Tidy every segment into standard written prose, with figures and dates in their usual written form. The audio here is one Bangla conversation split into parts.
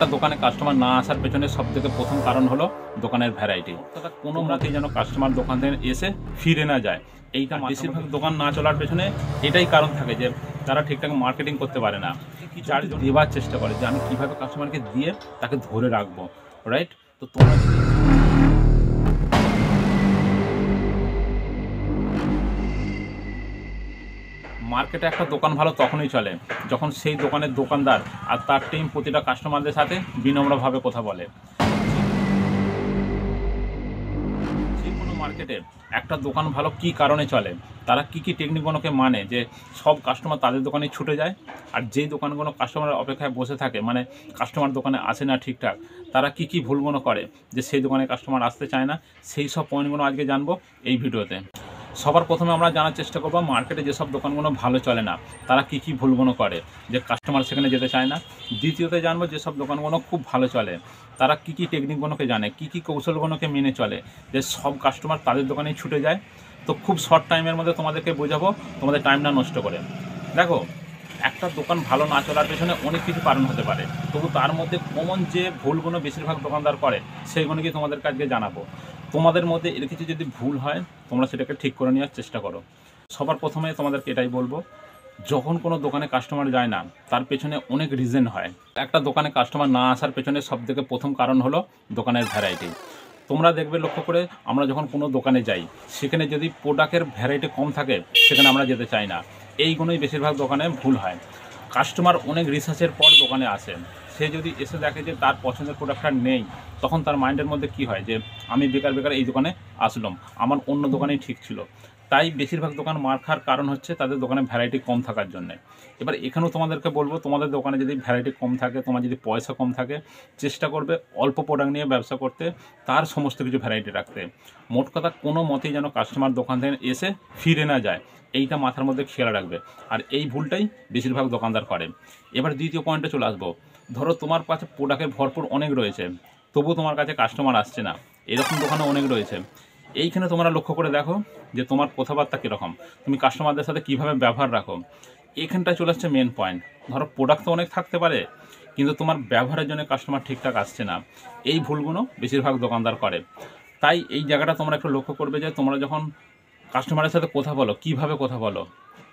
একটা দোকানে কাস্টমার না আসার পেছনে সবথেকে প্রথম কারণ হলো দোকানের ভ্যারাইটি। অর্থাৎ কোনো মতেই যেন কাস্টমার দোকান থেকে এসে ফিরে না যায়। এইটা বেশিরভাগ দোকান না চলার পেছনে এটাই কারণ থাকে যে তারা ঠিকঠাক মার্কেটিং করতে পারে না। যার দেওয়ার চেষ্টা করে যে আমি কীভাবে কাস্টমারকে দিয়ে তাকে ধরে রাখবো, রাইট? তো তোমরা মার্কেটে একটা দোকান ভালো তখনই চলে যখন সেই দোকানের দোকানদার আর তার টিম প্রতিটা কাস্টমারদের সাথে বিনম্রভাবে কথা বলে। যে কোনো মার্কেটে একটা দোকান ভালো কী কারণে চলে, তারা কী টেকনিকগুলোকে মানে যে সব কাস্টমার তাদের দোকানে ছুটে যায়, আর যেই দোকানগুলো কাস্টমারের অপেক্ষায় বসে থাকে, মানে কাস্টমার দোকানে আসে না ঠিকঠাক, তারা কী ভুলগুলো করে যে সেই দোকানে কাস্টমার আসতে চায় না, সেই সব পয়েন্টগুলো আজকে জানবো এই ভিডিওতে। সবার প্রথমে আমরা জানার চেষ্টা করবো মার্কেটে যেসব দোকানগুলো ভালো চলে না তারা কী ভুলগুলো করে যে কাস্টমার সেখানে যেতে চায় না। দ্বিতীয়তে জানবো যেসব দোকানগুলো খুব ভালো চলে তারা কী টেকনিকগুলোকে জানে, কী কৌশলগুলোকে মেনে চলে যে সব কাস্টমার তাদের দোকানেই ছুটে যায়। তো খুব শর্ট টাইমের মধ্যে তোমাদেরকে বোঝাবো, তোমাদের টাইম না নষ্ট করে। দেখো, একটা দোকান ভালো না চলার পেছনে অনেক কিছু কারণ হতে পারে, তবু তার মধ্যে কমন যে ভুলগুলো বেশিরভাগ দোকানদার করে সেইগুলো কি তোমাদের কাছে জানাবো। তোমাদের মধ্যে এর কিছু যদি ভুল হয় তোমরা সেটাকে ঠিক করে নেওয়ার চেষ্টা করো। সবার প্রথমে তোমাদেরকে এটাই বলবো, যখন কোনো দোকানে কাস্টমার যায় না তার পেছনে অনেক রিজন হয়। একটা দোকানে কাস্টমার না আসার পেছনে সবথেকে প্রথম কারণ হলো দোকানের ভ্যারাইটি। তোমরা দেখবে লক্ষ্য করে, আমরা যখন কোনো দোকানে যাই সেখানে যদি প্রোডাক্টের ভ্যারাইটি কম থাকে সেখানে আমরা যেতে চাই না। এইগুলোই বেশিরভাগ দোকানে ভুল হয়। কাস্টমার অনেক রিসার্চের পর দোকানে আসে, সে যদি এসে দেখে যে তার পছন্দের প্রোডাক্টটা নেই, তখন তার মাইন্ডের মধ্যে কি হয় যে আমি বেকার এই দোকানে আসলাম, আমার অন্য দোকানেই ঠিক ছিল। তাই বেশিরভাগ দোকান মার খাওয়ার কারণ হচ্ছে তাদের দোকানে ভ্যারাইটি কম থাকার জন্য। এবার এখানেও তোমাদেরকে বলবো, তোমাদের দোকানে যদি ভ্যারাইটি কম থাকে, তোমার যদি পয়সা কম থাকে, চেষ্টা করবে অল্প প্রোডাক্ট নিয়ে ব্যবসা করতে, তার সমস্ত কিছু ভ্যারাইটি রাখতে। মোট কথা কোনো মতেই যেন কাস্টমার দোকান থেকে এসে ফিরে না যায়, এইটা মাথার মধ্যে খেয়াল রাখবে। আর এই ভুলটাই বেশিরভাগ দোকানদার করে। এবার দ্বিতীয় পয়েন্টে চলে আসবো। ধরো তোমার কাছে প্রোডাক্টের ভরপুর অনেক রয়েছে, তবু তোমার কাছে কাস্টমার আসছে না, এরকম দোকানে অনেক রয়েছে। এইখানে তোমরা লক্ষ্য করে দেখো যে তোমার কথাবার্তা কীরকম, তুমি কাস্টমারদের সাথে কীভাবে ব্যবহার রাখো। এইখানটায় চলে আসছে মেন পয়েন্ট। ধরো প্রোডাক্ট তো অনেক থাকতে পারে, কিন্তু তোমার ব্যবহারের জন্য কাস্টমার ঠিকঠাক আসছে না। এই ভুলগুলো বেশিরভাগ দোকানদার করে। তাই এই জায়গাটা তোমরা একটু লক্ষ্য করবে যে তোমরা যখন কাস্টমারের সাথে কথা বলো, কীভাবে কথা বলো,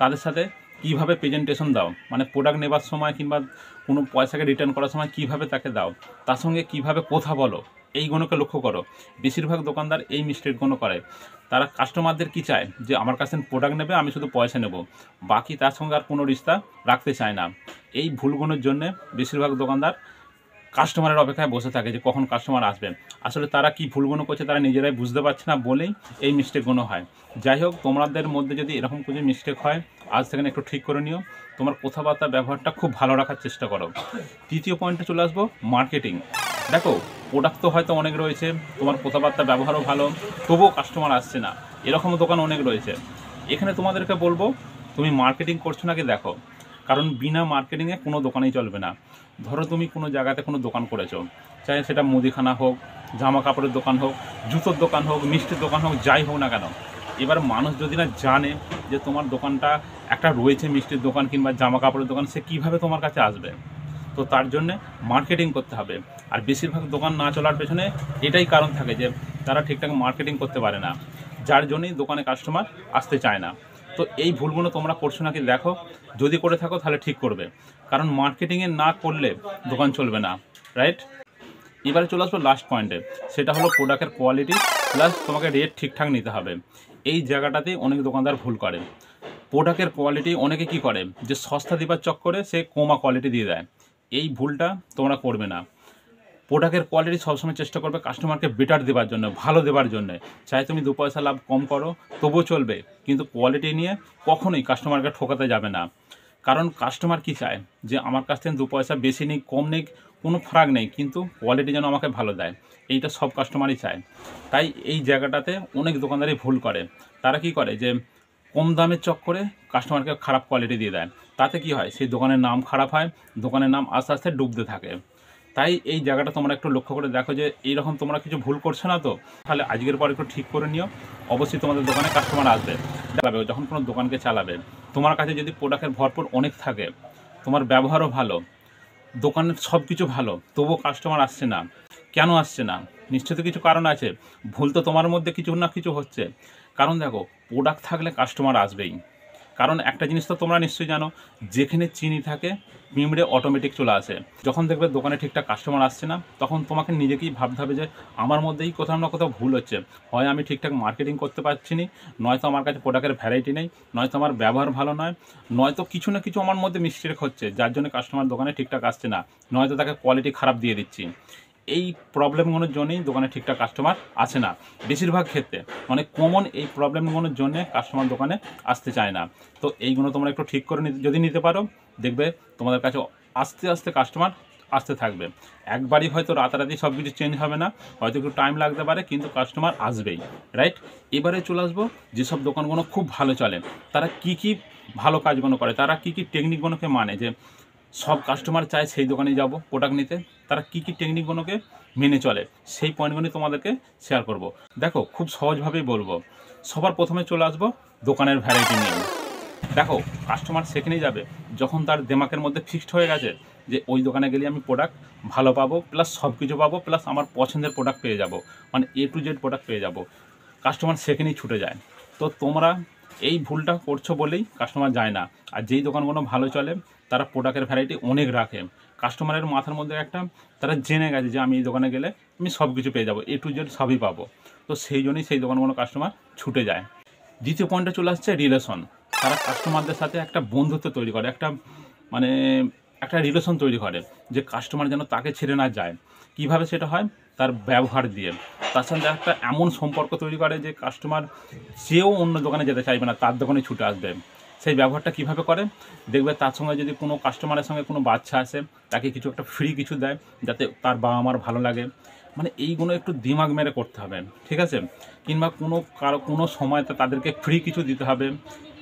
তাদের সাথে কীভাবে প্রেজেন্টেশন দাও, মানে প্রোডাক্ট নেবার সময় কিংবা কোনো পয়সাকে রিটার্ন করার সময় কীভাবে তাকে দাও, তার সঙ্গে কীভাবে কথা বলো, এইগুলোকে লক্ষ্য করো। বেশিরভাগ দোকানদার এই মিস্টেকগুলো করে। তারা কাস্টমারদের কি চায় যে আমার কাছে প্রোডাক্ট নেবে, আমি শুধু পয়সা নেব, বাকি তার সঙ্গে আর কোনো রিস্তা রাখতে চায় না। এই ভুলগুলোর জন্যে বেশিরভাগ দোকানদার কাস্টমারের অপেক্ষায় বসে থাকে যে কখন কাস্টমার আসবে। আসলে তারা কি ভুলগুলো করছে তারা নিজেরাই বুঝতে পারছে না বলেই এই মিস্টেকগুলো হয়। যাই হোক, তোমাদের মধ্যে যদি এরকম কিছু মিস্টেক হয় আজ থেকে একটু ঠিক করে নিও, তোমার কথাবার্তা ব্যবহারটা খুব ভালো রাখার চেষ্টা করো। তৃতীয় পয়েন্টে চলে আসবো, মার্কেটিং। দেখো, প্রোডাক্ট তো হয়তো অনেক রয়েছে, তোমার কথাবার্তা ব্যবহারও ভালো, তবুও কাস্টমার আসছে না, এরকম দোকান অনেক রয়েছে। এখানে তোমাদেরকে বলবো তুমি মার্কেটিং করছো নাকি দেখো, কারণ বিনা মার্কেটিংয়ে কোনো দোকানেই চলবে না। ধরো তুমি কোনো জায়গাতে কোনো দোকান করেছো, চাই সেটা মুদিখানা হোক, জামা কাপড়ের দোকান হোক, জুতোর দোকান হোক, মিষ্টির দোকান হোক, যাই হোক না কেন, এবার মানুষ যদি না জানে যে তোমার দোকানটা একটা রয়েছে মিষ্টির দোকান কিংবা জামা কাপড়ের দোকান, সে কীভাবে তোমার কাছে আসবে? তো তার জন্যে মার্কেটিং করতে হবে। আর বেশিরভাগ দোকান না চলার পেছনে এটাই কারণ থাকে যে তারা ঠিকঠাক মার্কেটিং করতে পারে না, যার জন্যই দোকানে কাস্টমার আসতে চায় না। তো এই ভুলগুলো তোমরা করছো নাকি দেখো, যদি করে থাকো তাহলে ঠিক করবে, কারণ মার্কেটিংয়ে না করলে দোকান চলবে না, রাইট? এবারে চলে আসবো লাস্ট পয়েন্টে, সেটা হলো প্রোডাক্টের কোয়ালিটি প্লাস তোমাকে রেট ঠিকঠাক নিতে হবে। এই জায়গাটাতেই অনেক দোকানদার ভুল করে। প্রোডাক্টের কোয়ালিটি অনেকে কি করে যে সস্তা দিবার চক্করে সে কমা কোয়ালিটি দিয়ে দেয়। এই ভুলটা তোমরা করবে না। প্রোডাক্টের কোয়ালিটি সবসময় চেষ্টা করবে কাস্টমারকে বেটার দেওয়ার জন্য, ভালো দেওয়ার জন্য। চাই তুমি 2 পয়সা লাভ কম করো তবুও চলবে, কিন্তু কোয়ালিটি নিয়ে কখনোই কাস্টমারকে ঠকাতে যাবে না। কারণ কাস্টমার কি চায় যে আমার কাছ থেকে 2 পয়সা বেশি নিক কম নিক কোনো ফারাক নেই, কিন্তু কোয়ালিটি যেন আমাকে ভালো দেয়, এইটা সব কাস্টমারই চায়। তাই এই জায়গাটাতে অনেক দোকানদারই ভুল করে। তারা কি করে যে কম দামের চক্করে কাস্টমারকে খারাপ কোয়ালিটি দিয়ে দেয়। তাতে কি হয়, সেই দোকানের নাম খারাপ হয়, দোকানের নাম আস্তে আস্তে ডুবতে থাকে। তাই এই জায়গাটা তোমরা একটু লক্ষ্য করে দেখো যে এইরকম তোমরা কিছু ভুল করছো না তো, তাহলে আজকের পর একটু ঠিক করে নিও। অবশ্যই তোমাদের দোকানে কাস্টমার আসবে। চালাবে যখন কোনো দোকানকে চালাবে, তোমার কাছে যদি প্রোডাক্টের ভরপুর অনেক থাকে, তোমার ব্যবহারও ভালো, দোকানের সব কিছু ভালো, তবুও কাস্টমার আসছে না। কেন আসছে না? নিশ্চয়ই তো কিছু কারণ আছে। ভুল তো তোমার মধ্যে কিছু না কিছু হচ্ছে। কারণ দেখো, প্রোডাক্ট থাকলে কাস্টমার আসবেই। কারণ একটা জিনিস তো তোমরা নিশ্চয়ই জানো, যেখানে চিনি থাকে পিঁমড়ে অটোমেটিক চলে আসে। যখন দেখবে দোকানে ঠিকঠাক কাস্টমার আসছে না, তখন তোমাকে নিজেকেই ভাবতে হবে যে আমার মধ্যেই কোথাও না কোথাও ভুল হচ্ছে। হয় আমি ঠিকঠাক মার্কেটিং করতে পারছি না, নয়তো আমার কাছে প্রোডাক্টের ভ্যারাইটি নেই, নয়তো আমার ব্যবহার ভালো নয়, নয়তো কিছু না কিছু আমার মধ্যে মিস্টেক হচ্ছে যার জন্য কাস্টমার দোকানে ঠিকঠাক আসছে না, নয়তো তাকে কোয়ালিটি খারাপ দিয়ে দিচ্ছি। এই প্রবলেমগুলোর জন্যই দোকানে ঠিকঠাক কাস্টমার আসে না বেশিরভাগ ক্ষেত্রে। মানে কমন এই প্রবলেমগুলোর জন্যে কাস্টমার দোকানে আসতে চায় না। তো এইগুলো তোমরা একটু ঠিক করে যদি নিতে পারো, দেখবে তোমাদের কাছে আস্তে আস্তে কাস্টমার আসতে থাকবে। একবারই হয়তো রাতারাতি সব কিছু চেঞ্জ হবে না, হয়তো একটু টাইম লাগতে পারে, কিন্তু কাস্টমার আসবেই, রাইট? এবারে চলে আসবো যেসব দোকানগুলো খুব ভালো চলে, তারা কি কি ভালো কাজগুলো করে, তারা কি কি টেকনিকগুলোকে মানে, যে সব কাস্টমার চায় সেই দোকানে যাব প্রোডাক্ট নিতে, তারা কি কি টেকনিকগুলোকে মেনে চলে, সেই পয়েন্টগুলি তোমাদেরকে শেয়ার করব। দেখো, খুব সহজভাবেই বলবো। সবার প্রথমে চলে আসবো দোকানের ভ্যারাইটি নিয়ে। দেখো, কাস্টমার সেখানেই যাবে যখন তার দিমাগের মধ্যে ফিক্সড হয়ে গেছে যে ওই দোকানে গেলে আমি প্রোডাক্ট ভালো পাবো, প্লাস সব কিছু পাবো, প্লাস আমার পছন্দের প্রোডাক্ট পেয়ে যাব, মানে A to Z প্রোডাক্ট পেয়ে যাব। কাস্টমার সেখানেই ছুটে যায়। তো তোমরা এই ভুলটা করছো বলেই কাস্টমার যায় না। আর যেই দোকানগুলো ভালো চলে, তারা প্রোডাক্টের ভ্যারাইটি অনেক রাখে। কাস্টমারের মাথার মধ্যে একটা, তারা জেনে গেছে যে আমি এই দোকানে গেলে আমি সব কিছু পেয়ে যাবো, A to Z সবই পাবো। তো সেই জন্যই সেই দোকানগুলো কাস্টমার ছুটে যায়। দ্বিতীয় পয়েন্টে চলে আসছে রিলেশন। তারা কাস্টমারদের সাথে একটা বন্ধুত্ব তৈরি করে, মানে একটা রিলেশন তৈরি করে, যে কাস্টমার যেন তাকে ছেড়ে না যায়। কিভাবে সেটা হয়? তার ব্যবহার দিয়ে। তার সঙ্গে একটা এমন সম্পর্ক তৈরি করে যে কাস্টমার যেও অন্য দোকানে যেতে চাইবে না, তার দোকানে ছুটে আসবে। সেই ব্যবহারটা কিভাবে করে? দেখবে তার সঙ্গে যদি কোনো কাস্টমারের সঙ্গে কোনো বাচ্চা আসে, তাকে কিছু একটা ফ্রি কিছু দেয় যাতে তার বাবা মার ভালো লাগে। মানে এইগুলো একটু দিমাগ মেরে করতে হবে, ঠিক আছে? কিংবা কোনো সময়তে তাদেরকে ফ্রি কিছু দিতে হবে।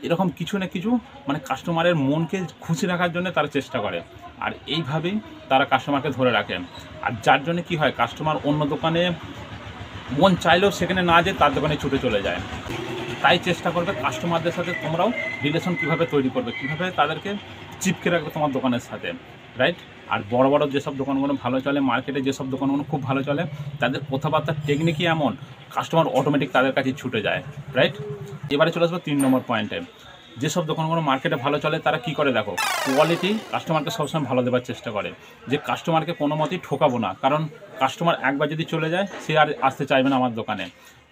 এরকম কিছু না কিছু, মানে কাস্টমারের মনকে খুশি রাখার জন্য তারা চেষ্টা করে। আর এইভাবেই তারা কাস্টমারকে ধরে রাখে। আর যার জন্য কি হয়, কাস্টমার অন্য দোকানে মন চাইলেও সেখানে না যেয়ে তার দোকানে ছুটে চলে যায়। তাই চেষ্টা করবে কাস্টমারদের সাথে তোমরাও রিলেশন কীভাবে তৈরি করবে, কীভাবে তাদেরকে চিপকে রাখবে তোমার দোকানের সাথে, রাইট? আর বড় বড় যেসব দোকানগুলো ভালো চলে, মার্কেটে যেসব দোকানগুলো খুব ভালো চলে, তাদের কথাবার্তার টেকনিকই এমন, কাস্টমার অটোমেটিক তাদের কাছে ছুটে যায়, রাইট? এবারে চলে আসবো 3 নম্বর পয়েন্টে। যেসব দোকানগুলো মার্কেটে ভালো চলে, তারা কি করে দেখো, কোয়ালিটি কাস্টমারকে সবসময় ভালো দেওয়ার চেষ্টা করে, যে কাস্টমারকে কোনো মতেই ঠকাবো না। কারণ কাস্টমার একবার যদি চলে যায়, সে আর আসতে চাইবে না আমার দোকানে।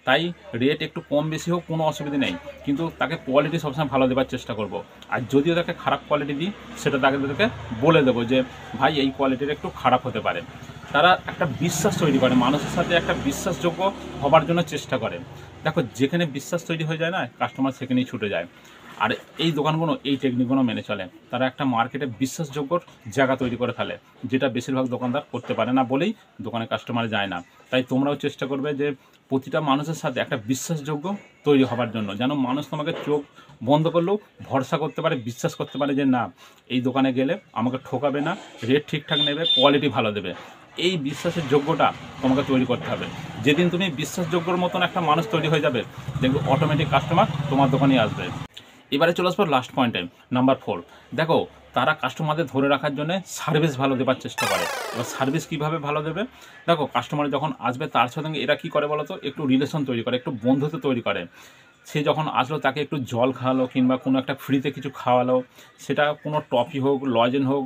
তাই রেট একটু কম বেশি হোক, কোনো অসুবিধা নেই, কিন্তু তাকে কোয়ালিটি সবসময় ভালো দেওয়ার চেষ্টা করব। আর যদিও তাকে খারাপ কোয়ালিটি দিই, সেটা তাদেরকে বলে দেবো যে ভাই এই কোয়ালিটির একটু খারাপ হতে পারে। তারা একটা বিশ্বাস তৈরি করে, মানুষের সাথে একটা বিশ্বাসযোগ্য হবার জন্য চেষ্টা করে। দেখো, যেখানে বিশ্বাস তৈরি হয়ে যায় না, কাস্টমার সেখানেই ছুটে যায়। আর এই দোকানগুলো এই টেকনিকগুলো মেনে চলে, তারা একটা মার্কেটে বিশ্বাসযোগ্য জায়গা তৈরি করে ফেলে, যেটা বেশিরভাগ দোকানদার করতে পারে না বলেই দোকানে কাস্টমার যায় না। তাই তোমরাও চেষ্টা করবে যে প্রতিটা মানুষের সাথে একটা বিশ্বাসযোগ্য তৈরি হবার জন্য, যেন মানুষ তোমাকে চোখ বন্ধ করলেও ভরসা করতে পারে, বিশ্বাস করতে পারে যে না, এই দোকানে গেলে আমাকে ঠকাবে না, রেট ঠিকঠাক নেবে, কোয়ালিটি ভালো দেবে। এই বিশ্বাসের যোগ্যটা তোমাকে তৈরি করতে হবে। যেদিন তুমি বিশ্বাসযোগ্যর মতন একটা মানুষ তৈরি হয়ে যাবে, দেখবে অটোমেটিক কাস্টমার তোমার দোকানেই আসবে। এবারে চলে আসবো লাস্ট পয়েন্টে, নাম্বার 4। দেখো, তারা কাস্টমারদের ধরে রাখার জন্য সার্ভিস ভালো দেওয়ার চেষ্টা করে। এবার সার্ভিস কীভাবে ভালো দেবে? দেখো, কাস্টমার যখন আসবে তার সঙ্গে এরা কী করে বলো তো, একটু রিলেশন তৈরি করে, একটু বন্ধুত্ব তৈরি করে। সে যখন আসলো, তাকে একটু জল খাওয়ালো, কিংবা কোনো একটা ফ্রিতে কিছু খাওয়ালো, সেটা কোনো টফি হোক, লজেন হোক,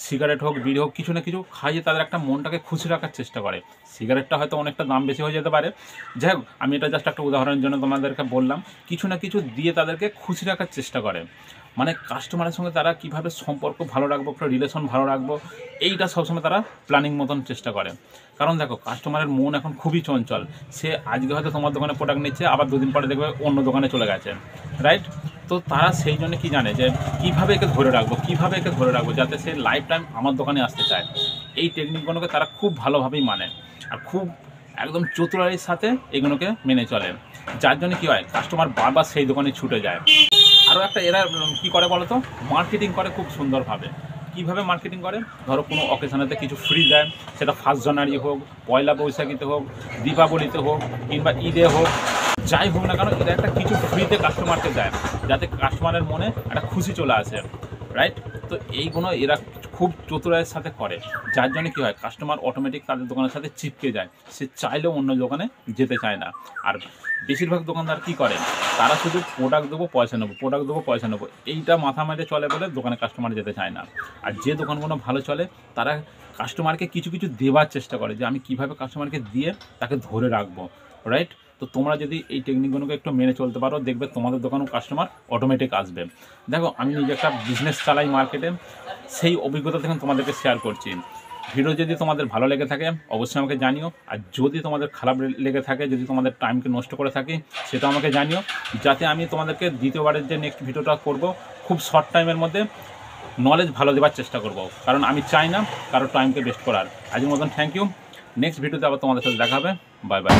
সিগারেট হোক, বিড়ি হোক, কিছু না কিছু খাইয়ে তাদের একটা মনটাকে খুশি রাখার চেষ্টা করে। সিগারেটটা হয়তো অনেকটা দাম বেশি হয়ে যেতে পারে, যাই হোক, আমি এটা জাস্ট একটা উদাহরণের জন্য তোমাদেরকে বললাম। কিছু না কিছু দিয়ে তাদেরকে খুশি রাখার চেষ্টা করে। মানে কাস্টমারের সঙ্গে তারা কীভাবে সম্পর্ক ভালো রাখবো, একটা রিলেশন ভালো রাখবো, এইটা সবসময় তারা প্ল্যানিং মতন চেষ্টা করে। কারণ দেখো, কাস্টমারের মন এখন খুবই চঞ্চল। সে আজকে হয়তো তোমার দোকানে প্রোডাক্ট নিচ্ছে, আবার 2 দিন পরে দেখবে অন্য দোকানে চলে গেছে, রাইট? তো তারা সেই জন্য কি জানে যে কীভাবে একে ধরে রাখবো, যাতে সে লাইফ টাইম আমার দোকানে আসতে চায়। এই টেকনিকগুলোকে তারা খুব ভালোভাবেই মানে, আর খুব একদম চতুরাইয়ের সাথে এগুলোকে মেনে চলে। যার জন্য কী হয়, কাস্টমার বারবার সেই দোকানে ছুটে যায়। আরও একটা এরা কী করে বলো তো, মার্কেটিং করে খুব সুন্দরভাবে। কীভাবে মার্কেটিং করে? ধরো কোনো অকেশনেতে কিছু ফ্রি দেয়, সেটা 1 জানুয়ারি হোক, পয়লা বৈশাখীতে হোক, দীপাবলিতে হোক, কিংবা ঈদে হোক, যাই হোক না কেন, এটা একটা কিছু ফ্রিতে কাস্টমারকে দেয়, যাতে কাস্টমারের মনে একটা খুশি চলে আসে, রাইট? তো এইগুলো এরা খুব চতুরাইয়ের সাথে করে, যার জন্য কী হয়, কাস্টমার অটোমেটিক তাদের দোকানের সাথে চিপকে যায়, সে চাইলেও অন্য দোকানে যেতে চায় না। আর বেশিরভাগ দোকানদার কী করে, তারা শুধু প্রোডাক্ট দেবো পয়সা নেবো, প্রোডাক্ট দেবো পয়সা নেবো, এইটা মাথা মেরে চলে বলে দোকানে কাস্টমার যেতে চায় না। আর যে দোকানগুলো ভালো চলে তারা কাস্টমারকে কিছু কিছু দেওয়ার চেষ্টা করে, যে আমি কীভাবে কাস্টমারকে দিয়ে তাকে ধরে রাখবো, রাইট? তো তোমরা যদি এই টেকনিকগুলোকে একটু মেনে চলতে পারো, দেখবে তোমাদের দোকানেও কাস্টমার অটোমেটিক আসবে। দেখো, আমি নিজে একটা বিজনেস চালাই মার্কেটে, সেই অভিজ্ঞতা থেকে তোমাদেরকে শেয়ার করছি। ভিডিও যদি তোমাদের ভালো লেগে থাকে অবশ্যই আমাকে জানিও, আর যদি তোমাদের খারাপ লেগে থাকে, যদি তোমাদের টাইমকে নষ্ট করে থাকি, সেটাও আমাকে জানিও, যাতে আমি তোমাদেরকে দ্বিতীয়বারের যে নেক্সট ভিডিওটা করব খুব শর্ট টাইমের মধ্যে নলেজ ভালো দেওয়ার চেষ্টা করব, কারণ আমি চাই না কারো টাইমকে ওয়েস্ট করার। আজকের মতন থ্যাংক ইউ। নেক্সট ভিডিওতে আবার তোমাদের সাথে দেখা হবে। Bye bye.